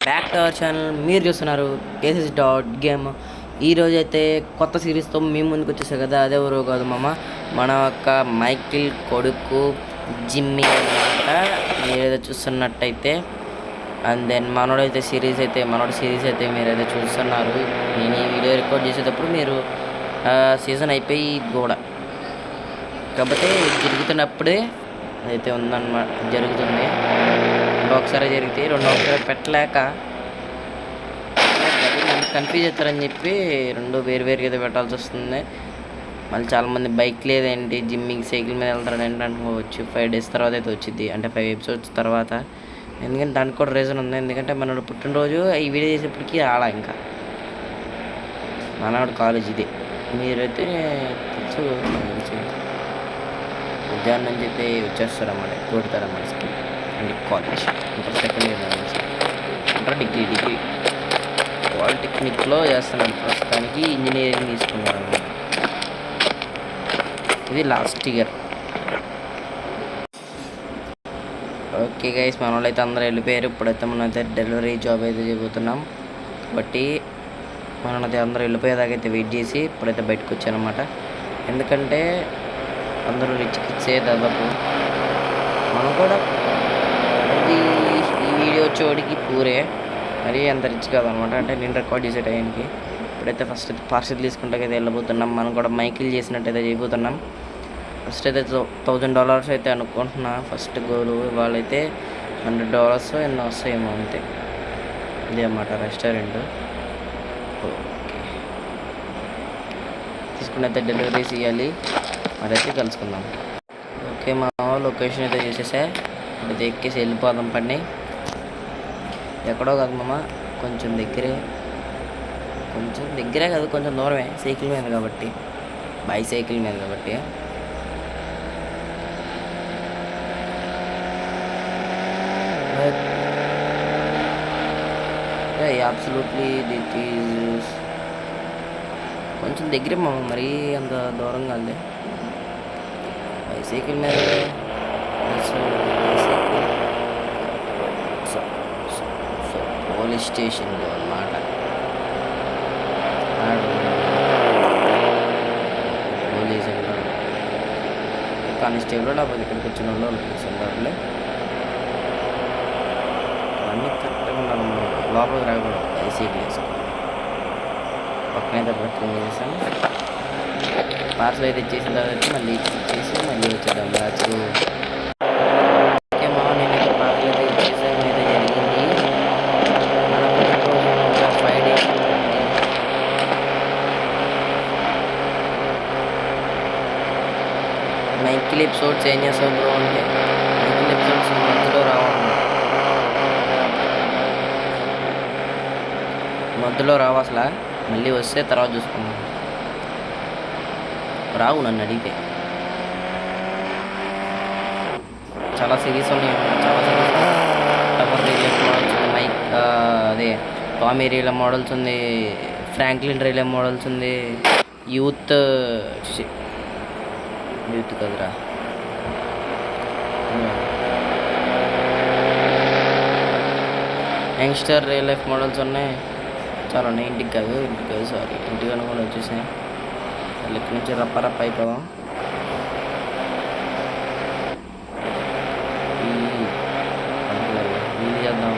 Back to our channel. మీరు చూస్తున్నారు KCS.game. ఈరోజు అయితే కొత్త సిరీస్తో మేము ముందుకు వచ్చేసారు కదా. అదే ఎవరో కాదు మన యొక్క మైకిల్ కొడుకు జిమ్మీ అనమాట. మీరేదో చూస్తున్నట్టయితే అండ్ దెన్ మనోడి సిరీస్ అయితే మీరైతే చూస్తున్నారు. నేను ఈ వీడియో రికార్డ్ చేసేటప్పుడు మీరు సీజన్ అయిపోయి కూడా కాకపోతే జరుగుతున్నప్పుడే అయితే ఉందన్నమాట. జరుగుతుంది ఒకసారి జరిగితే రెండు ఒకసారి పెట్టలేక కన్ఫ్యూజ్ అవుతారని చెప్పి రెండు వేరుగా అయితే పెట్టాల్సి వస్తుంది. మళ్ళీ చాలామంది బైక్ లేదేంటి, జిమ్మింగ్ సైకిల్ మీద వెళ్తారని ఏంటి అనుకోవచ్చు. 5 days తర్వాత అయితే వచ్చింది, అంటే 5 episodes తర్వాత. ఎందుకంటే దానికి కూడా రీజన్ ఉంది. ఎందుకంటే మనోడు పుట్టినరోజు ఈ వీడియో చేసేప్పటికీ ఆడా ఇంకా మనవాడు కాలేజ్ ఇదే. మీరైతే తెలుసు ఉద్యానం నుంచి అయితే వచ్చేస్తారన్నమాట, కొడతారన్నమాట school and college. Inter second year నుంచి ఇంటర్ డిగ్రీ పాలిటెక్నిక్లో చేస్తున్నాను ప్రస్తుతానికి. ఇంజనీరింగ్ తీసుకున్నాను అనమాట. ఇది లాస్ట్ ఇయర్. ఓకే గైస్, మన వాళ్ళు అయితే అందరూ వెళ్ళిపోయారు. ఇప్పుడైతే మనం అయితే డెలివరీ జాబ్ అయితే చెబుతున్నాం కాబట్టి మనమైతే అందరూ వెళ్ళిపోయేదాకైతే వెయిట్ చేసి ఇప్పుడైతే బయటకు వచ్చానమాట. ఎందుకంటే అందరూ రిచ్ కిడ్సే దాదాపు. మనం కూడా ఈ వీడియో వచ్చేవాడికి పూరే, మరీ అంత రిచ్ కాదనమాట. అంటే నేను రికార్డ్ చేసే టైంకి ఇప్పుడైతే ఫస్ట్ అయితే పార్సల్ తీసుకుంటాకైతే వెళ్ళిపోతున్నాం. మనం కూడా మైకిల్ చేసినట్టయితే చేయబోతున్నాం. ఫస్ట్ అయితే $1000 అయితే అనుకుంటున్నా ఫస్ట్ గోలు. వాళ్ళైతే $100 ఎన్నో వస్తాయేమో అంతే. ఇదే అన్నమాట రెస్టారెంట్. ఓకే, తీసుకుని అయితే డెలివరీ చేయాలి. మరైతే కలుసుకుందాం. ఓకే, మా లొకేషన్ అయితే చూసేసా. ఇప్పుడు ఎక్కేసి వెళ్ళిపోదాం. పని ఎక్కడో కాదు కొంచెం దగ్గరే కాదు, కొంచెం దూరమే. సైకిల్ మీద కాబట్టి, బైసైకిల్ మీద కాబట్టి. అబ్సల్యూట్లీ దిట్ ఈజ్ కొంచెం దగ్గరే మరీ అంత దూరం కాదు. బైసైకిల్ మీద పోలీస్ స్టేషన్లో అన్నమాట. పోలీసు కానిస్టేబుల్ లేకపోతే ఇక్కడికి వచ్చిన వాళ్ళు సెంటర్లే అన్నీ కరెక్ట్గా ఉండాలన్నమాట. లోపలికి రాకూడదు. బైసైకిల్ వేసుకోవాలి. పక్కనైతే ప్రక్రియ చేసాను. పార్సల్ అయితే ఇచ్చేసిన తర్వాత మళ్ళీ ఇచ్చేసి మళ్ళీ వచ్చేద్దాం బ్యాచ్కు. ఓకే నేనైతే పార్సల్ అయితే ఇచ్చేసాను. అయితే జరిగింది. మనకు 5 days మైకిల్ ఎపిసోడ్స్ ఏం చేస్తావు బ్రో అంటే, మైకిల్ ఎపిసోడ్స్ మధ్యలో రావు అసలు. మళ్ళీ వస్తే తర్వాత చూసుకున్నాం. రావు నన్ను అడిగితే. చాలా సిరీస్ ఉన్నాయి, చాలా సిరీస్. టవర్ రియల్ మోడల్స్ ఉంది, అదే టామీ రియల్ మోడల్స్ ఉంది, ఫ్రాంక్లిన్ రియల్ మోడల్స్ ఉంది, యూత్ కదరా యంగ్స్టర్ రియల్ లైఫ్ మోడల్స్ ఉన్నాయి. చాలా ఉన్నాయి. ఇంటికి కాదు సారీ, ఇంటికి కూడా వచ్చేసాయి. ఇక్కడి నుంచి రప్ప అయిపోదాం. వీలు చేద్దాం.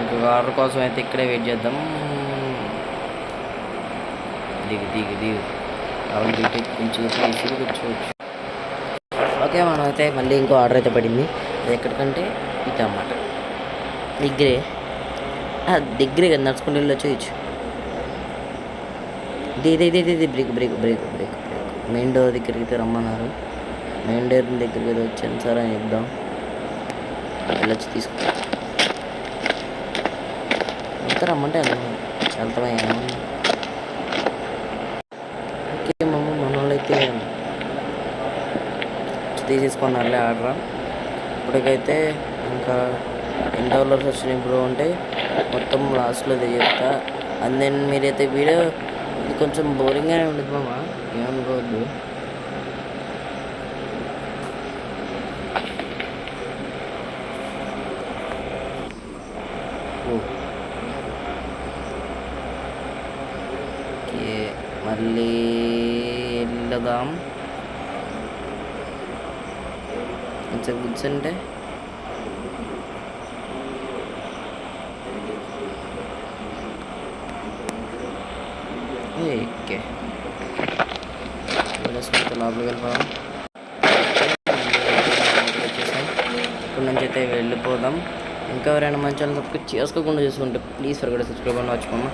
ఇంకొక ఆర్డర్ కోసం అయితే ఇక్కడే వెయిట్ చేద్దాం. దిగు అవును దిగి కొంచెం కూర్చోవచ్చు. ఓకే, మనం అయితే మళ్ళీ ఇంకో ఆర్డర్ అయితే పడింది. అది ఎక్కడికంటే ఇది అన్నమాట. దగ్గరే కదా, నడుచుకుంటూ వెళ్ళొచ్చు. ఇది బ్రేక్. మెయిన్ డోర్ దగ్గరికి అయితే రమ్మన్నారు. మెయిన్ డోర్ దగ్గరికి అయితే వచ్చాను సార్ అని చెప్దాం. వెళ్ళొచ్చి తీసుకుంటాం. అంతా రమ్మంటే వెళ్తామా ఏమన్నా. ఓకే మన వాళ్ళు అయితే తీసేసుకున్నారులే ఆర్డర్. ఇప్పటికైతే ఇంకా $10 వచ్చినాయి బ్రో అంటే మొత్తం లాస్ట్లో అది చెప్తా. అండ్ దెన్ మీరైతే వీడియో ఇది కొంచెం బోరింగ్గానే ఉండదు ఏమనుకోవద్దు. మళ్ళీ వెళ్దాం. కొంచెం కూర్చుంటే ఓకే లోపలికి వెళ్ళిపోదాం. వచ్చేసాం. ఇక్కడి నుంచి అయితే వెళ్ళిపోదాం. ఇంకా ఎవరైనా మంచి ఛానల్ సబ్స్క్రైబ్ చేసుకోకుండా చూసుకుంటే ప్లీజ్ ఫర్గెట్ సబ్స్క్రైబ్ అని మర్చిపోమ్మా.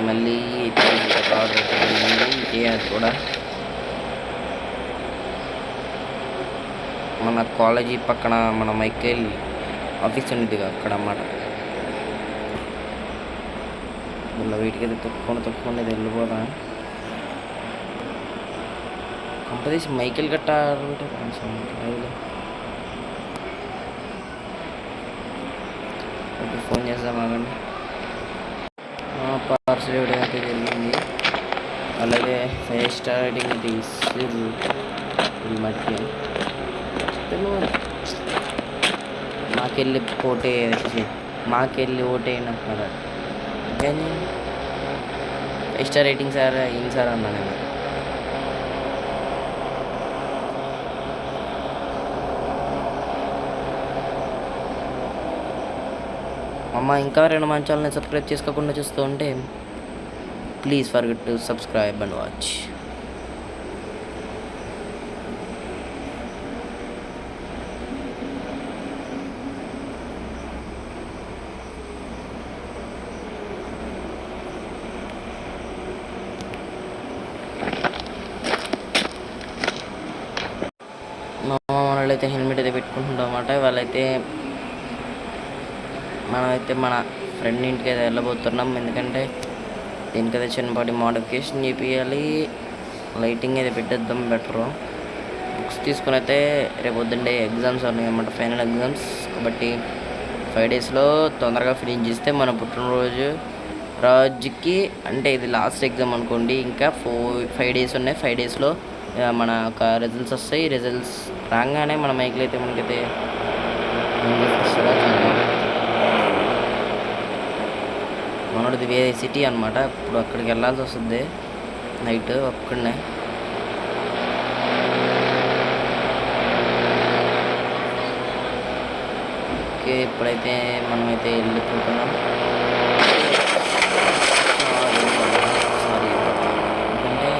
మళ్ళీ ఆర్డర్ అది కూడా మన కాలేజీ పక్కన మన మైకేల్ ఆఫీస్ ఉండేది అక్కడ అన్నమాట. మళ్ళీ వీటికి అయితే తొక్కుకుండా వెళ్ళిపోదా. కంపెనీస్ మైకేల్ గట్ట ఓకే ఫోన్ చేద్దాం ఆగండి. పార్సల్ ఇవ్వడం అయితే జరిగింది. అలాగే 5 స్టార్ రేటింగ్ తీసిర్రు మట్టి. మాకెళ్ళి ఓటేయంటున్నారు కానీ 5 స్టార్ రేటింగ్ సార్ ఏం సార్ అన్నాను నేను. అమ్మ ఇంకా 2 మంచి ఛానల్ని సబ్స్క్రైబ్ చేసుకోకుండా చూస్తూ ఉంటే please forget to subscribe and watch. వాళ్ళైతే హెల్మెట్ అయితే పెట్టుకుంటుంటాం అన్నమాట. వాళ్ళైతే మనమైతే మన ఫ్రెండ్ ఇంటికి అయితే వెళ్ళబోతున్నాం. ఎందుకంటే దీనికైతే చిన్నపాటి మోడిఫికేషన్ చేయాలి. లైటింగ్ అయితే పెట్టేద్దాం బెటరు. బుక్స్ తీసుకుని అయితే రేపు పొద్దున్నే ఎగ్జామ్స్ ఉన్నాయి అన్నమాట, ఫైనల్ ఎగ్జామ్స్. కాబట్టి 5 డేస్లో తొందరగా ఫినిష్ చేస్తే మన పుట్టినరోజు రోజుకి అంటే ఇది లాస్ట్ ఎగ్జామ్ అనుకోండి. ఇంకా 5 డేస్ ఉన్నాయి. 5 డేస్లో మన ఒక రిజల్ట్స్ వస్తాయి. రిజల్ట్స్ రాగానే మన మైక్లో అయితే మనకైతే మనోడిది వేరే సిటీ అనమాట. ఇప్పుడు అక్కడికి వెళ్ళాల్సి వస్తుంది నైట్ ఒక్కడనే. ఓకే ఇప్పుడైతే మనమైతే వెళ్ళిపోతున్నాం. సారీ ఎందుకంటే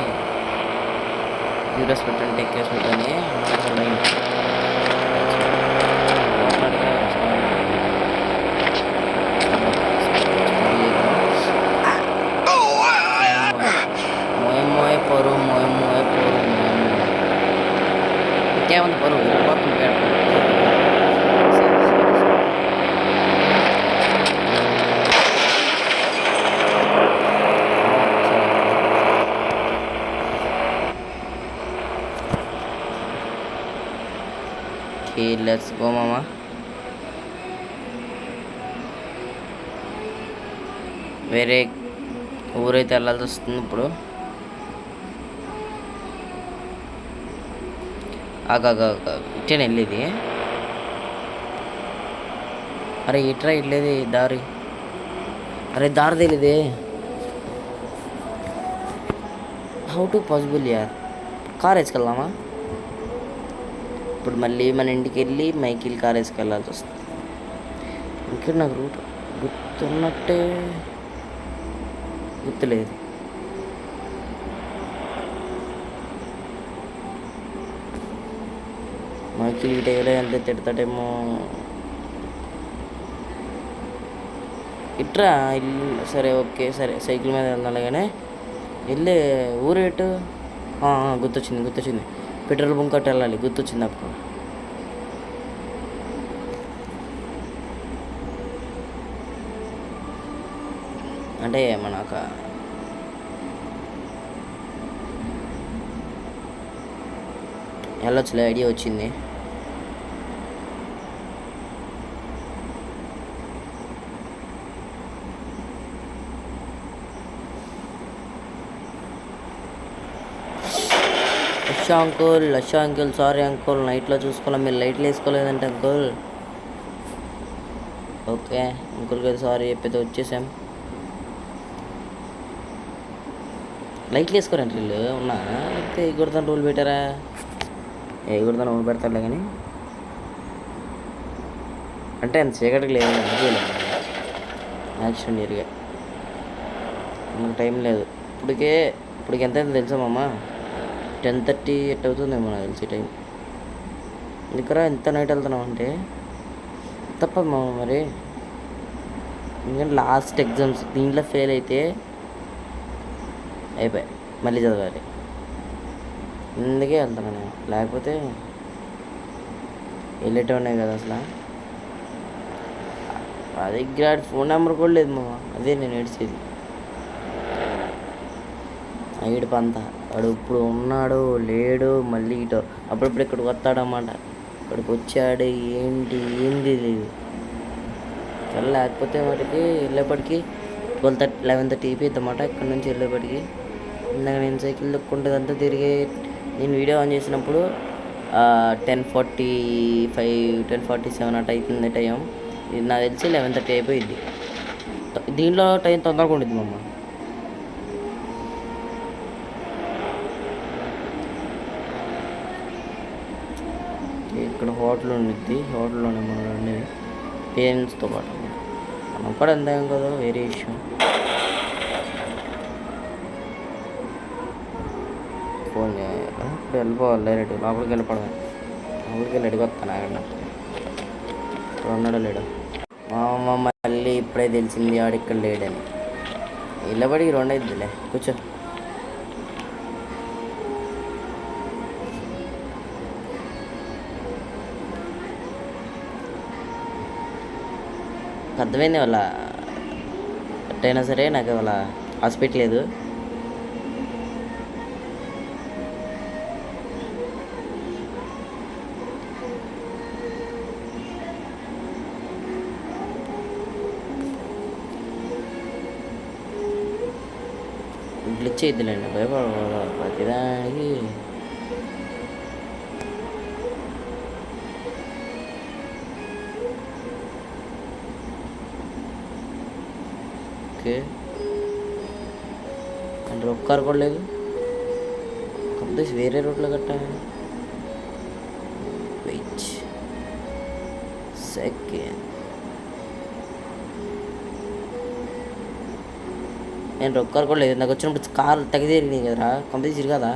యూరస్ పెట్టండి టెక్కేసి పెట్టని ఇంకేముంది పరువు మొత్తం పేట. ఓకే లెట్స్ గో మామా. వేరే ఊరైతే వెళ్ళాల్సి వస్తుంది ఇప్పుడు. ఇట్టేనా వెళ్ళేది? అరే ఇట్రా వెళ్ళేది దారి. అరే దారి తెలియదే. హౌ టు పాసిబుల్ యార్. కార్ వేసుకెళ్దామా? ఇప్పుడు మళ్ళీ మన ఇంటికి వెళ్ళి మైకిల్ కార్ వేసుకెళ్ళాల్సి వస్తుంది. ఇక్కడ నాకు రూట్ గుర్తున్నట్టే గుర్తులేదు. మైకిల్ ఈ టైంలో ఎంత తిడతాడేమో. ఇట్రా ఇల్లు. సరే ఓకే సరే సైకిల్ మీద వెళ్దాం. కానీ వెళ్ళే ఊరేటు గుర్తొచ్చింది. పెట్రోల్ బంక్ అట్టు వెళ్ళాలి, గుర్తొచ్చింది అప్పుడు. అంటే మనకు వెళ్ళొచ్చులే, ఐడియా వచ్చింది. లక్ష అంకుల్ సారీ అంకుల్ నైట్లో చూసుకోవాలి, మీరు లైట్లు వేసుకోలేదంటే అంకుల్. ఓకే అంకుల్కి సారీ చెప్పైతే వచ్చేసాం. లైట్లు వేసుకోరండి వీళ్ళు ఉన్నా లేకపోతే ఎగురుతాను రూల్ పెట్టారా? ఎగురుతాను రూల్ పెడతారులే కానీ అంటే అంత చీకటికి లేదు యాక్షన్ ఇరిగా మనకు టైం లేదు ఇప్పటికి ఎంత అయింది తెలుసా మామ? 10:30 ఎట్ అవుతుందేమో నాకు తెలిసి టైం. ఇక్కడ ఎంత నైట్ వెళ్తున్నాం అంటే తప్పదు మామ మరి. ఎందుకంటే లాస్ట్ ఎగ్జామ్స్ దీంట్లో ఫెయిల్ అయితే అయిపోయాయి, మళ్ళీ చదవాలి. అందుకే వెళ్తాను నేను, లేకపోతే వెళ్ళేటోనే కదా అసలు. అది దగ్గర ఫోన్ నెంబర్ కూడా లేదు మామ, అదే నేను ఏడ్చేది. పంత వాడు ఇప్పుడు ఉన్నాడు లేడు, మళ్ళీ ఇటు అప్పుడప్పుడు ఇక్కడికి వస్తాడన్నమాట. ఇక్కడికి వచ్చాడు ఏంది లేదు. లేకపోతే వాటికి వెళ్ళేప్పటికి 11:30 అయిపోయిద్దన్నమాట ఇక్కడ నుంచి వెళ్ళేప్పటికి. ఇందాక నేను సైకిల్ దొక్కుంటుందంతా తిరిగి నేను వీడియో ఆన్ చేసినప్పుడు 10:45 10:47 అటు అవుతుంది టైం. ఇది నాకు తెలిసి 11:30 అయిపోయింది. దీంట్లో టైం తొందరగా ఉండిద్ది మమ్మ. ఇక్కడ హోటల్ ఉండిద్ది, హోటల్లోనే మనం ఉండేది పేరెంట్స్తో పాటు. మనం కూడా అందాం కదా, వేరే విషయం. ఫోన్ ఇప్పుడు వెళ్ళిపోవాలి డైరెక్ట్ లోపలికి వెళ్ళిపోవడమే. లోపలికి వెళ్ళి అడిగొస్తాను ఆగండి. ఇప్పుడు ఉన్నాడో లేడు మా అమ్మ. మళ్ళీ ఇప్పుడే తెలిసింది ఆడు ఇక్కడ లేడని. ఇళ్ళబడికి 2 అయిద్దిలే, కూర్చో. అర్థమైంది వాళ్ళ ఎట్టయినా సరే నాకు వాళ్ళ హాస్పిటల్ లేదు. గ్లిచ్ అయిద్దిలేండి, భయపడ ప్రతిదానికి. ఓకే అంటే ఒక్కరు కూడా లేదు, కాకపోతే వేరే రోడ్లో కట్టా. వెయిట్ సెకండ్, నేను ఒక్కరు కూడా లేదు. నాకు వచ్చినప్పుడు కారు తగిదేరినాయి కదరా, కంప్లీట్ తిరగదా.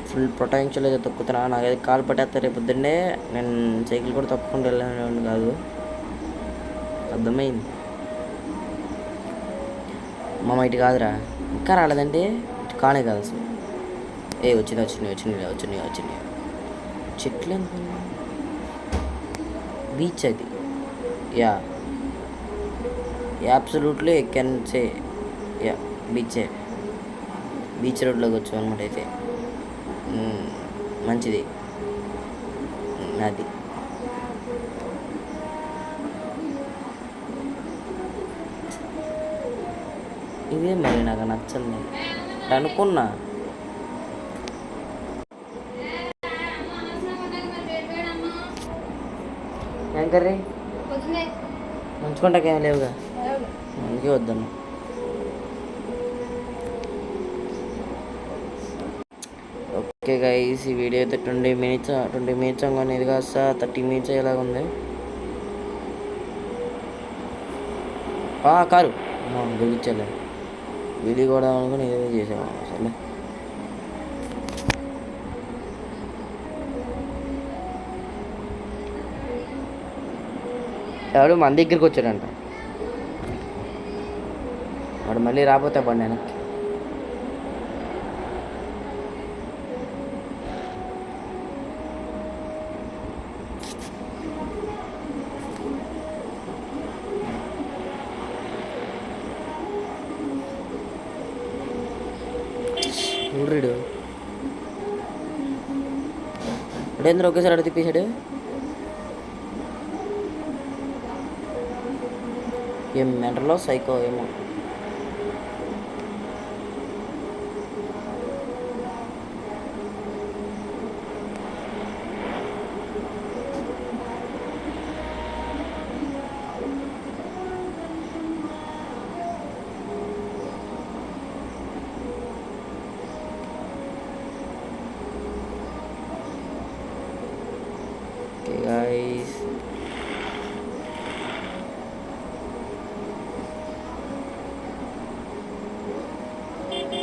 ఫుల్ పొటాన్షియల్ అయితే తొక్కుతున్నా. నాకైతే కాలు పట్టేస్తా రేపు పొద్దున్నే. నేను సైకిల్ కూడా తొక్కకుండా వెళ్ళాను కాదు, అర్థమైంది. మా ఇటు కాదురా, ఇంకా రాలేదండి. ఇటు కానే కాదు అసలు. వచ్చినాయి చెట్లు అనుకున్నా. బీచ్ అది, yeah absolutely I can say yeah beach రోడ్లోకి వచ్చాం అనమాట. అయితే మంచిది అది. ఇదే మరి నాకు నచ్చండి అనుకున్నా. ఏం కర్రీ మంచుకుంటాకేం లేవుగా, అందుకే వద్దన్న. ఓకే గైస్, ఈ వీడియో అయితే 20 మినిట్స్ అనేది కాస్త 30 మినిట్స్ అయ్యేలాగా ఉంది. కారు గెలిచాలే, వీలి కూడా అనుకుని ఏదో చేసాము అసలు. ఎవడు మన దగ్గరికి వచ్చాడంట, వాడు మళ్ళీ రాకపోతే పడి వెనక్కి. చూడరీడు అడేంద్ర ఒకేసారి అడ తిప్పేశాడు. ఏం మెంటలో సైకో ఏమో. గైస్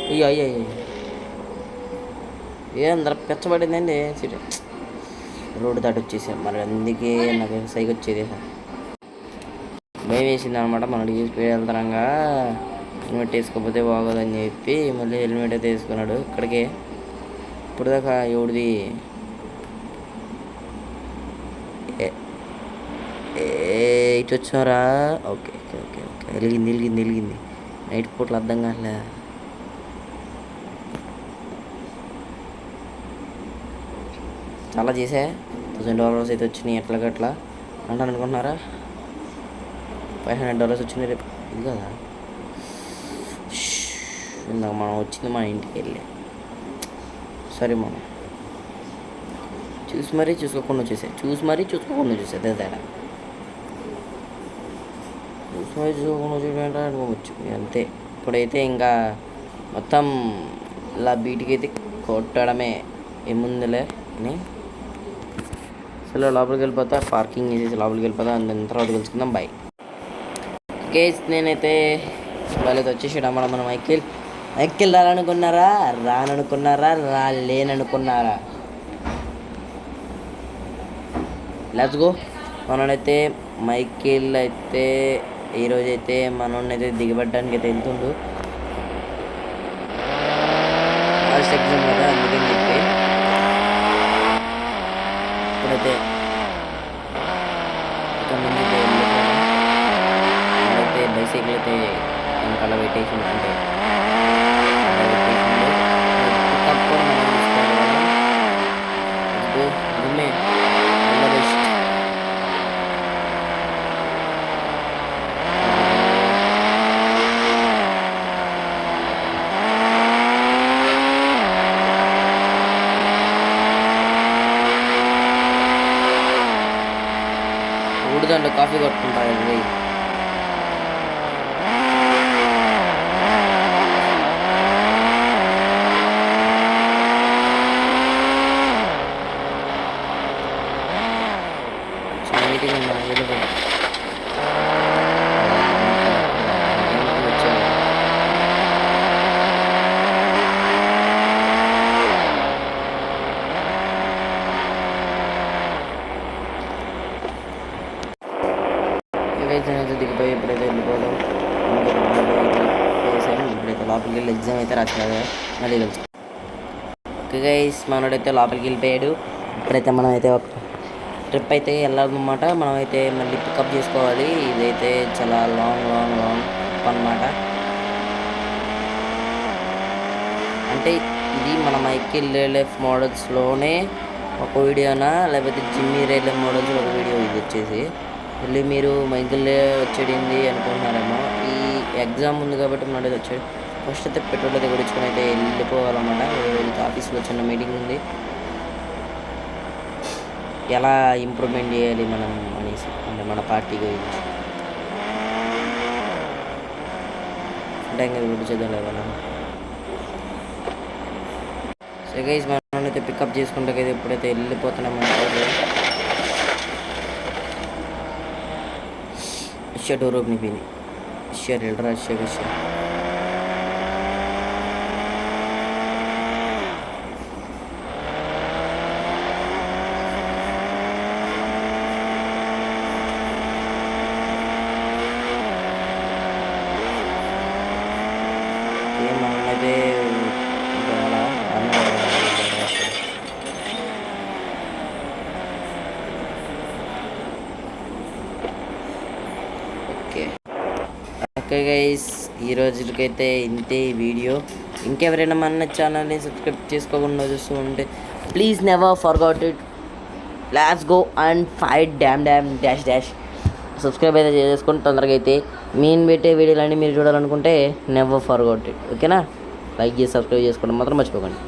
అయ్యో అయ్యో అయ్యో ఏం పెచ్చబడిందండి సిటీ రోడ్డు దాటి వచ్చేసాం మరి అందుకే నాకు సైకి వచ్చేది భయం వేసింది అనమాట మనం స్పీడ్ వెళ్తానంగా హెల్మెట్ వేసుకోకపోతే బాగోదని చెప్పి మళ్ళీ హెల్మెట్ అయితే వేసుకున్నాడు ఇక్కడికే ఇప్పుడు దాకా ఎవడిది ఇటు వచ్చినారా ఓకే ఓకే ఓకే ఓకే వెలిగింది నైట్ పూట్లు అర్థం కాలే చాలా చేసా $1000 అయితే వచ్చినాయి ఎట్లాగట్లా అంటాను అనుకుంటున్నారా $500 వచ్చినాయి రేపు ఇది కదా ఇందాక మనం వచ్చింది మన ఇంటికి వెళ్ళి సరే మనం చూసి మరీ చూసుకోకుండా వచ్చేసా అదే తేడా చూసి మరీ చూసుకోకుండా వచ్చేటంటే అనుకోవచ్చు అంతే ఇప్పుడైతే ఇంకా మొత్తం ఇలా బీటికి అయితే కొట్టడమే ఏముందిలే అని అసలు లోపలికి వెళ్ళిపోతా పార్కింగ్ చేసేసి లోపలికి వెళ్ళిపోతా దాని తర్వాత తెలుసుకుందాం బాయ్ కేస్ నేనైతే వాళ్ళైతే వచ్చేసాడు అమ్మడం మన మైకిల్ రాననుకున్నారా రాలేననుకున్నారా లెట్స్ గో మనోడైతే మైకిల్ అయితే ఈరోజైతే మనోడైతే దిగబడ్డానికి అయితే వెళ్తుండు ఫస్ట్ ఎగ్జామ్ కదా అందుకని చెప్పి ఇప్పుడైతే ఇక్కడ నుండి అయితే బైసైకిల్ అయితే వెనకాల పెట్టేసిండు అంటే పికప్ కూడా మనం తీసుకోవాలి బెస్ట్ ఊడిదండ కాఫీ కొట్టుకుంటారు దిగిపోయి ఇప్పుడైతే వెళ్ళిపోవడం ఇప్పుడైతే లోపలికి వెళ్ళి ఎగ్జామ్ అయితే రాసినారు మళ్ళీ తెలుసు ఓకే గైస్ మనోడైతే లోపలికి వెళ్ళిపోయాడు ఇప్పుడైతే మనం అయితే ఒక ట్రిప్ అయితే వెళ్ళాలన్నమాట మనం అయితే మళ్ళీ పికప్ చేసుకోవాలి ఇదైతే చాలా లాంగ్ అన్నమాట అంటే ఇది మన మైకిల్ రేలెఫ్ మోడల్స్లోనే ఒక వీడియోనా లేకపోతే జిమ్మీ రేలెఫ్ మోడల్స్ ఒక వీడియో ఇది వచ్చేసి మళ్ళీ మీరు మైకిల్ వచ్చేడింది అనుకుంటున్నారేమో ఈ ఎగ్జామ్ ఉంది కాబట్టి మనోడు వచ్చాడు ఫస్ట్ అయితే పెట్రోల్ అయితే కొడుచుకొని అయితే వెళ్ళిపోవాలన్నమాట ఆఫీస్లో చిన్న మీటింగ్ ఉంది ఎలా ఇంప్రూవ్మెంట్ చేయాలి మనం అనేసి అంటే మన పార్టీ గురించి అంటే ఇంకా గుర్తుచేద్దాం లేదా సో గైస్ మనం అయితే పికప్ చేసుకుంటే కదా ఎప్పుడైతే వెళ్ళిపోతున్నాం డోర్ ఓపెన్ అయిపోయింది వెళ్ళరా మనమైతే ఓకే గైస్ ఈ రోజుకైతే ఇంతే ఈ వీడియో ఇంకెవరైనా మన ఛానల్ని సబ్స్క్రైబ్ చేసుకోకుండా చూస్తూ ఉంటే please never forgot it let's go and fight dash subscribe అయితే చేసుకొని తొందరగా అయితే నేను పెట్టే వీడియోలన్నీ మీరు చూడాలనుకుంటే నెవర్ ఫర్గాట్ ఇట్ ఓకేనా లైక్ చేసి సబ్స్క్రైబ్ చేసుకోవడం మాత్రం మర్చిపోకండి